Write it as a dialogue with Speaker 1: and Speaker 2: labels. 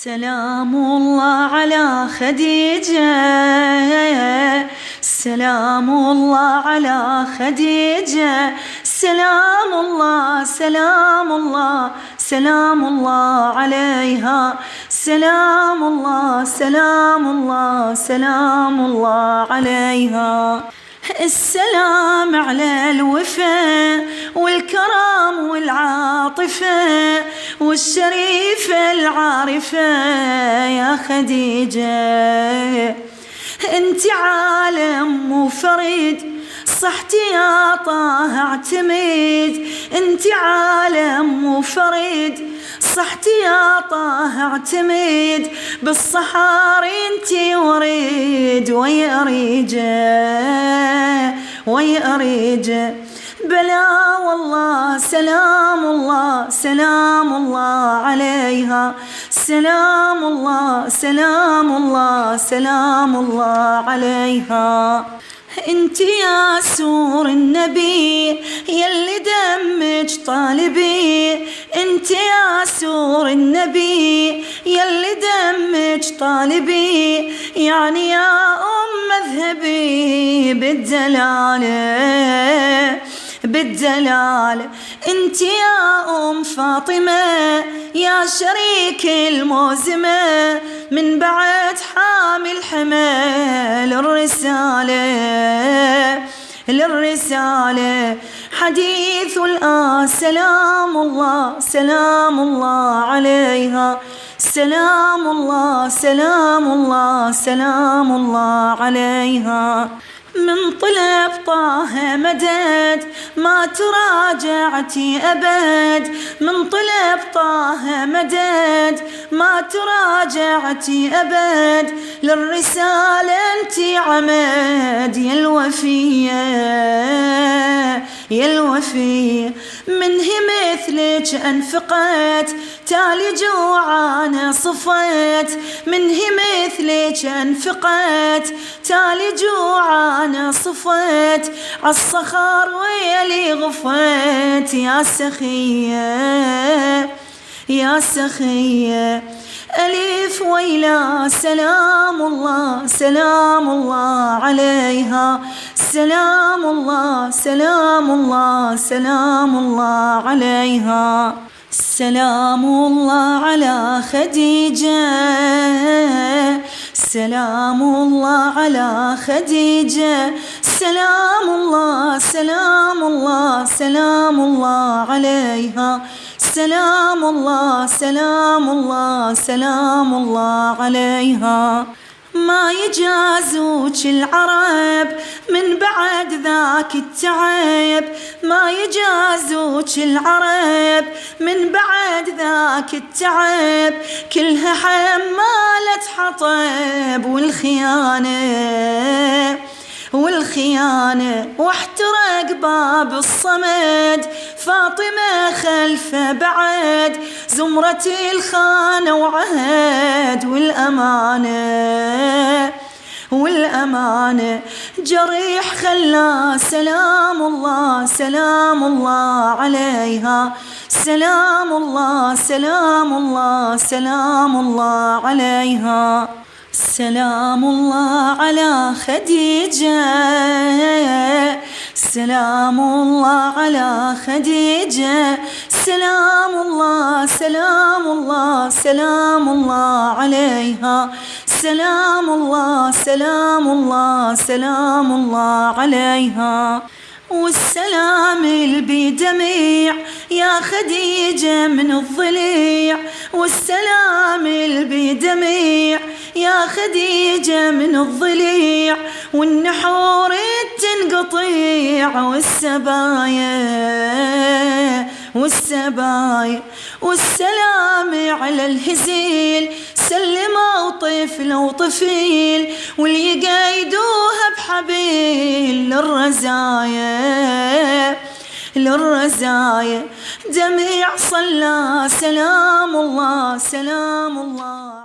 Speaker 1: سلام الله على خديجة، سلام الله على خديجة، سلام الله سلام الله سلام الله عليها، سلام الله سلام الله سلام الله عليها. السلام على الوفا والكرم والعاطفة والشريفة العارفة يا خديجة، انت عالم وفريد صحتي يا طه اعتمد، انت عالم وفريد صحتي يا طه اعتمد، بالصحاري انت وريد ويا ريجه ويا ريجه، بلا والله سلام الله سلام الله عليها، سلام الله سلام الله سلام الله عليها. انت يا سور النبي يلي دمج طالبي، انت يا سور النبي يلي دمج طالبي، يعني يا مذهبي بالدلالة بالدلالة، انت يا فاطمة يا شريك الموزمة، من بعد حامل حمل للرسالة حديث الآن، سلام الله سلام الله عليها، سلام الله سلام الله سلام الله عليها. من طلب طه مدد ما تراجعتي أبد، من طلب طه مدد ما تراجعتي أبد، للرسالة انت عمد يا الوفية يا الوفية، منه مثلك أنفقت تالي جوعانة صفت، منه مثلك أنفقت تالي جوعانة صفت، عالصخر ويلي غفت يا سخية يا سخية، ألف ويلا سلام الله سلام الله عليها، سلام الله سلام الله سلام الله عليها. سلام الله على خديجة، سلام الله على خديجة، سلام الله سلام الله سلام الله عليها، سلام الله سلام الله سلام الله عليها. ما يجازوك العرب من بعد ذاك التعب، ما يجازوك العرب من بعد ذاك التعب، كلها حمالة حطب والخيانة واحترق باب الصمد، فاطمة خلفه بعد زمرة الخانة وعهد والأمانة، جريح خلا سلام الله سلام الله عليها، سلام الله سلام الله سلام الله عليها. سلام الله على خديجة، سلام الله على خديجة، سلام الله سلام الله سلام الله عليها، سلام الله سلام الله سلام الله عليها. والسلام البدميع يا خديجة من الضليع، والسلام البدميع يا خديجة من الضليع، والنحور تنقطيع والسبايا، والسلام على الهزيل سلموا طفل وطفيل، واللي قايدوها بحبيل للرزايا، دميع صلى سلام الله سلام الله.